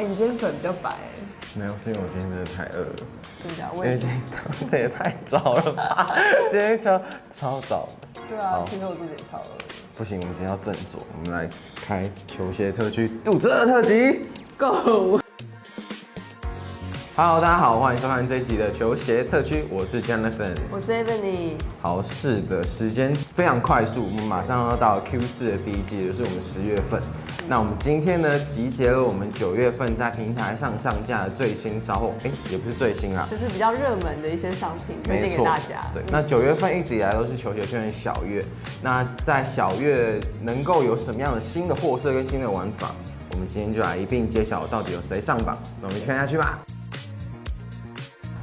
哎，你今天粉比较白。没有，是因为我今天真的太饿了。真的，因为今天这也太早了吧？今天超早的。对啊，其实我肚子也超饿。不行，我们今天要振作，我们来开球鞋特区肚子饿特辑 ，Go！ Hello， 大家好，欢迎收看这一集的球鞋特区，我是 Jonathan， 我是 Evanis。好，是的，时间非常快速，我们马上要到 Q4的第一季，就是我们10月份。那我们今天呢，集结了我们9月份在平台上上架的最新稍后，也不是最新啦，就是比较热门的一些商品推荐给大家。对，那9月份一直以来都是球鞋圈的小月。那在小月能够有什么样的新的货色跟新的玩法？我们今天就来一并揭晓到底有谁上榜。那我们一起看下去吧。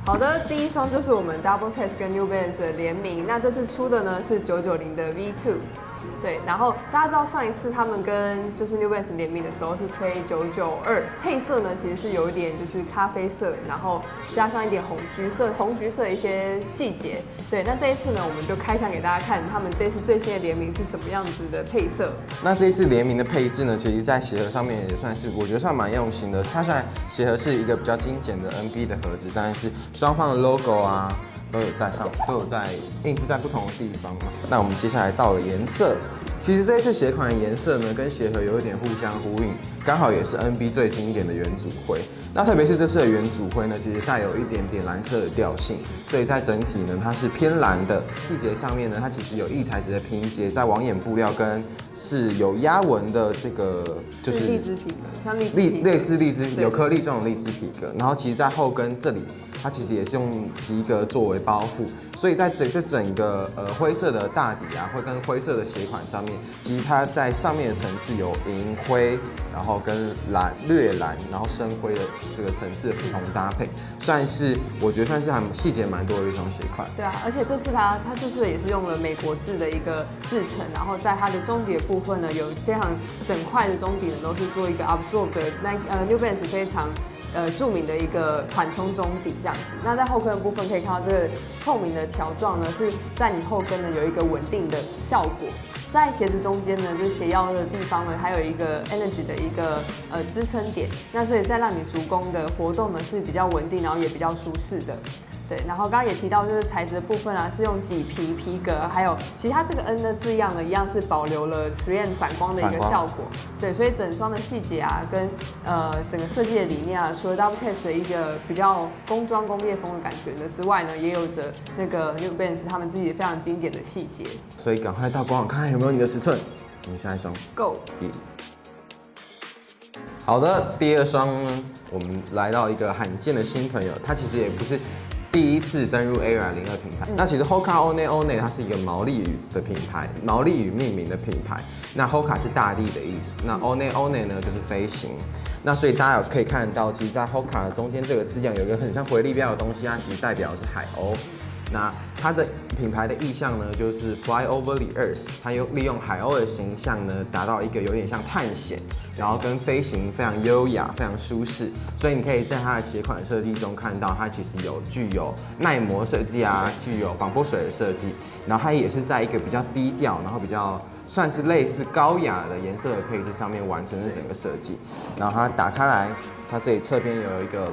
好的，第一双就是我们 Double Test 跟 New Balance 的联名。那这次出的呢是990的 V2。对，然后大家知道上一次他们跟就是 New Balance 联名的时候是推992，配色呢其实是有一点就是咖啡色，然后加上一点红橘色的一些细节。对，那这一次呢我们就开箱给大家看他们这次最新的联名是什么样子的配色。那这一次联名的配置呢，其实在鞋盒上面也算是我觉得算蛮用心的。它虽然鞋盒是一个比较精简的 NB 的盒子，但是双方的 logo 啊都有在印制在不同的地方嘛。那我们接下来到了颜色。其实这一次鞋款的颜色呢，跟鞋盒有一点互相呼应，刚好也是 NB 最经典的元祖灰。那特别是这次的元祖灰呢，其实带有一点点蓝色的调性，所以在整体呢，它是偏蓝的。细节上面呢，它其实有异材质的拼接，在网眼布料跟是有压纹的这个就是荔枝皮革，像类似荔枝有颗粒状的荔枝皮革。然后其实在后跟这里，它其实也是用皮革作为包覆，所以在整个灰色的大底啊，会跟灰色的鞋款上面。其实它在上面的层次有银灰，然后跟略蓝，然后深灰的这个层次的不同搭配，我觉得算是还细节蛮多的一双鞋款。对啊，而且这次它这次也是用了美国制的一个制程，然后在它的中底的部分呢，有非常整块的中底呢，都是做一个 absorb 的New Balance 非常著名的一个缓冲中底这样子。那在后跟的部分可以看到这个透明的条状呢，是在你后跟呢有一个稳定的效果。在鞋子中间呢，就是鞋腰的地方呢，还有一个 energy 的一个支撑点，那所以在让你足弓的活动呢是比较稳定，然后也比较舒适的。对，然后刚刚也提到就是材质的部分啊，是用麂皮革，还有其他这个 N 的字样呢，一样是保留了实验反光的一个效果。对，所以整双的细节啊，跟整个设计的理念啊，除了 Double Test 的一个比较工装工业风的感觉呢之外呢，也有着那个 New Balance 他们自己非常经典的细节。所以赶快到官网看看有没有你的尺寸。我们下一双 Go。好的，第二双呢，我们来到一个罕见的新朋友，他其实也不是第一次登入 Era 02平台。那其实 Hoka One One 它是一个毛利羽的品牌，毛利羽命名的品牌。那 Hoka 是大地的意思，那 One One 呢就是飞行。那所以大家可以看到，其实，在 Hoka 的中间这个字样有一个很像回力镖的东西，它其实代表的是海鸥。那它的品牌的意象呢，就是 Fly over the Earth， 它利用海鸥的形象呢，达到一个有点像探险，然后跟飞行非常优雅、非常舒适。所以你可以在它的鞋款设计中看到，它其实具有耐磨设计啊，具有防泼水的设计，然后它也是在一个比较低调，然后比较算是类似高雅的颜色的配置上面完成了整个设计。然后它打开来，它这里侧边有一个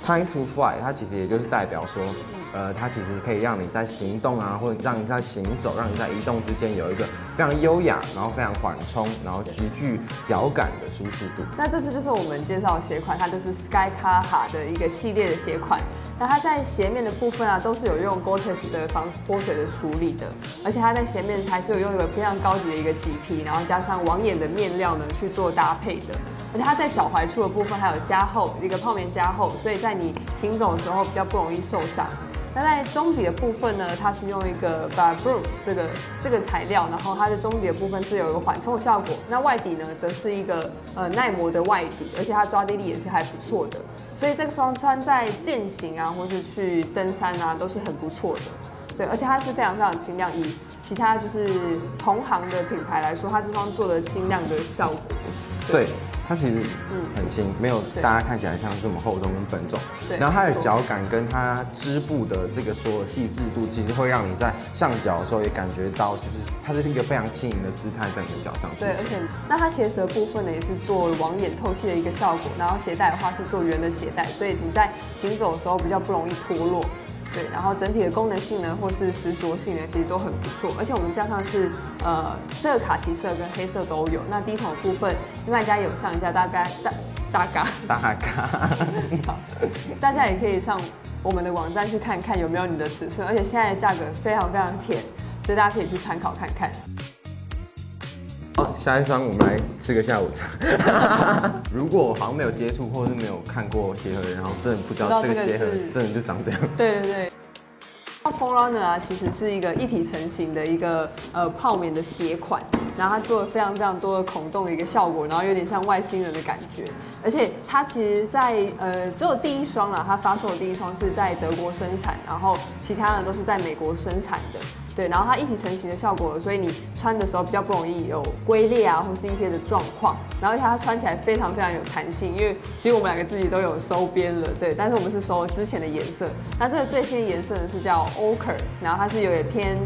Time to Fly， 它其实也就是代表说。它其实可以让你在行动啊，或者让你在行走、让你在移动之间有一个非常优雅，然后非常缓冲，然后极具脚感的舒适度。那这次就是我们介绍的鞋款，它就是 Sky Kaha 的一个系列的鞋款。那它在鞋面的部分啊，都是有用 Gore-Tex 的防泼水的处理的，而且它在鞋面还是有用一个非常高级的一个麂皮，然后加上网眼的面料呢去做搭配的。而且它在脚踝处的部分还有加厚一个泡棉加厚，所以在你行走的时候比较不容易受伤。那在中底的部分呢，它是用一个 Vibram 这个材料，然后它的中底的部分是有一个缓冲的效果。那外底呢，则是一个耐磨的外底，而且它抓地力也是还不错的。所以这个双穿在健行啊，或是去登山啊，都是很不错的。对，而且它是非常非常轻量，以其他就是同行的品牌来说，它这双做的轻量的效果。对。它其实很轻，没有大家看起来像是这么厚重跟笨重。然后它的脚感跟它织布的这个所有细致度，其实会让你在上脚的时候也感觉到，就是它是一个非常轻盈的姿态在你的脚上出现。对，而且那它鞋舌部分呢也是做网眼透气的一个效果，然后鞋带的话是做圆的鞋带，所以你在行走的时候比较不容易脱落。对，然后整体的功能性呢，或是实着性呢，其实都很不错。而且我们加上是这个卡其色跟黑色都有。那低筒的部分，卖家有上架，大概大家也可以上我们的网站去看看有没有你的尺寸。而且现在的价格非常非常甜，所以大家可以去参考看看。好，下一双我们来吃个下午茶。如果我好像没有接触或是没有看过鞋盒的人，然后真的不知道这个鞋盒真的就长这样。对对对。Foam Runner 啊，其实是一个一体成型的一个泡棉的鞋款，然后它做了非常非常多的孔洞的一个效果，然后有点像外星人的感觉。而且它其实在只有第一双啦，它发售的第一双是在德国生产，然后其他的都是在美国生产的。对，然后它一体成型的效果，所以你穿的时候比较不容易有龟裂啊，或是一些的状况。然后而且它穿起来非常非常有弹性，因为其实我们两个自己都有收边了，对，但是我们是收之前的颜色。那这个最新的颜色呢是叫 Ochre， 然后它是有点偏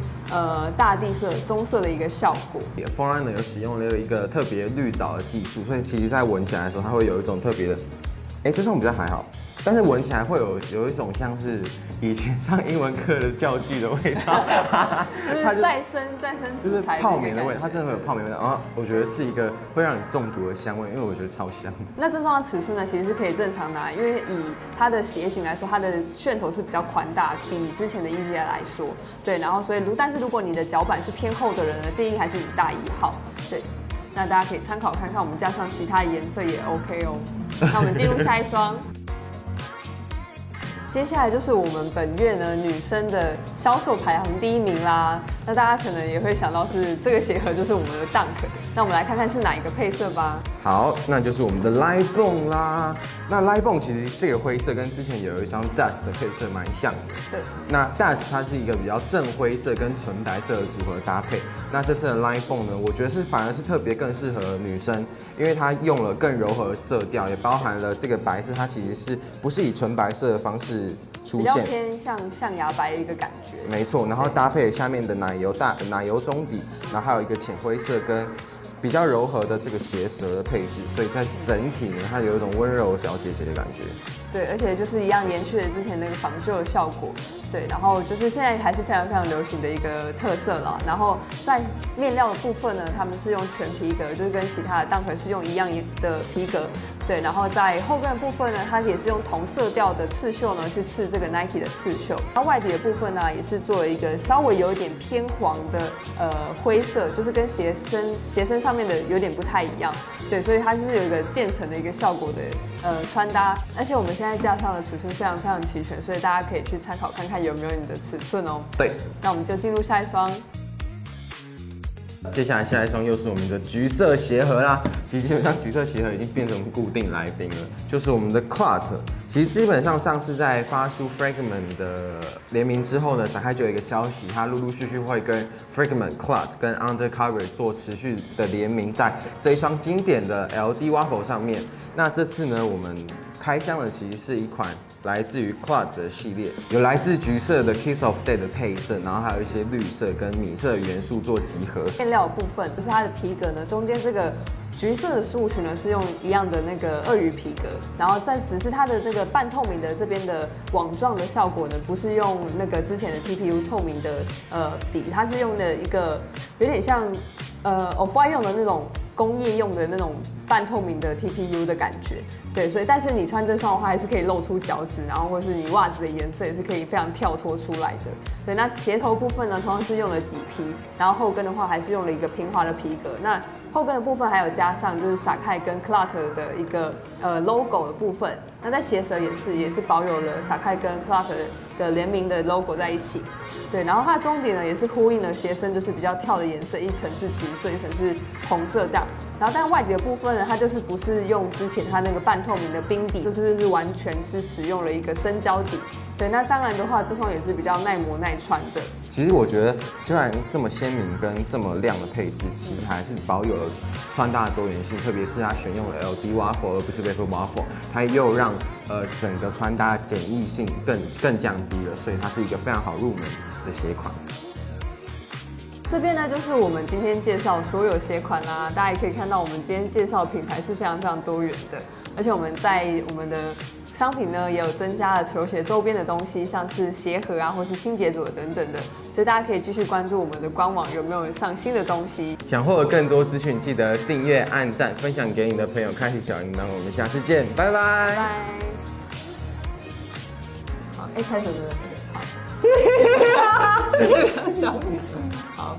大地色、棕色的一个效果。Foam Runner 有使用了一个特别滤藻的技术，所以其实在闻起来的时候，它会有一种特别的，这双比较还好。但是闻起来会有一种像是以前上英文课的教具的味道，它再生就是泡棉的味道，它真的会有泡棉味道。然后我觉得是一个会让你中毒的香味，因为我觉得超香。那这双的尺寸呢，其实是可以正常拿，因为以它的鞋型来说，它的楦头是比较宽大，比之前的 Easy 来说，对。然后所以但是如果你的脚板是偏厚的人呢，建议还是以大1号，对。那大家可以参考看看，我们加上其他的颜色也 OK 哦。那我们进入下一双。接下来就是我们本月呢女生的销售排行第1名啦。那大家可能也会想到是这个鞋盒就是我们的 Dunk。那我们来看看是哪一个配色吧。好，那就是我们的 Lightbone 啦。那 Lightbone 其实这个灰色跟之前有一双 Dust 的配色蛮像的。对。那 Dust 它是一个比较正灰色跟纯白色的组合搭配。那这次的 Lightbone 呢，我觉得反而是特别更适合女生，因为它用了更柔和的色调，也包含了这个白色，它其实不是以纯白色的方式出现，比较偏向象牙白的一个感觉。没错，然后搭配下面的奶油中底，然后还有一个浅灰色跟比较柔和的这个鞋舌的配置，所以在整体呢，它有一种温柔小姐姐的感觉。对，而且就是一样延续了之前那个仿旧的效果。对，然后就是现在还是非常非常流行的一个特色啦。然后在面料的部分呢，他们是用全皮革，就是跟其他的 Dunk 是用一样的皮革。对，然后在后跟的部分呢，它也是用同色调的刺绣呢去刺这个 Nike 的刺绣。它外底的部分呢，也是做了一个稍微有一点偏黄的灰色，就是跟鞋身上面的有点不太一样。对，所以它就是有一个渐层的一个效果的穿搭。而且我们现在架上的尺寸非常非常齐全，所以大家可以去参考看看有没有你的尺寸哦。对，那我们就进入下一双。接下来下一双又是我们的橘色鞋盒啦。其实基本上橘色鞋盒已经变成固定来宾了，就是我们的 Clut。其实基本上上次在发出 Fragment 的联名之后呢，Sacai就有一个消息，它陆陆续续会跟 Fragment、Clut 跟 Undercover 做持续的联名，在这一双经典的 LD Waffle 上面。那这次呢，我们开箱的其实是一款来自于 Clut 的系列，有来自橘色的 Kiss of Death 的配色，然后还有一些绿色跟米色的元素做集合。面料的部分就是它的皮革呢，中间这个橘色的swoosh呢是用一样的那个鳄鱼皮革，然后只是它的那个半透明的这边的网状的效果呢，不是用那个之前的 TPU 透明的底，它是用的一个有点像Off-White 用的那种工业用的那种半透明的 TPU 的感觉。对，所以但是你穿这双的话，还是可以露出脚趾，然后或是你袜子的颜色也是可以非常跳脱出来的。对，那鞋头部分呢，同样是用了麂皮，然后后跟的话还是用了一个平滑的皮革。那后跟的部分还有加上就是 Sacai 跟 Clut 的一个logo 的部分。那在鞋舌也是保有了 Sacai 跟 Clut 的联名的 logo 在一起。对，然后它的中底呢也是呼应了鞋身，就是比较跳的颜色，一层是橘色，一层是红色这样。然后但外底的部分呢，它就是不是用之前它那个半透明的冰底，这次是完全是使用了一个深胶底。对，那当然的话，这双也是比较耐磨耐穿的。其实我觉得，虽然这么鲜明跟这么亮的配置，其实还是保有了穿搭的多元性，特别是它选用了 LD waffle 而不是 vapor waffle， 它又让整个穿搭简易性更降低了，所以它是一个非常好入门的鞋款。这边呢，就是我们今天介绍所有鞋款啦，大家也可以看到，我们今天介绍的品牌是非常非常多元的，而且我们在我们的商品呢，也有增加了球鞋周边的东西，像是鞋盒啊，或是清洁组等等的，所以大家可以继续关注我们的官网有没有上新的东西。想获得更多资讯，记得订阅、按赞、分享给你的朋友，开启小铃铛。我们下次见，拜拜。拜拜。好，开始了，好。好。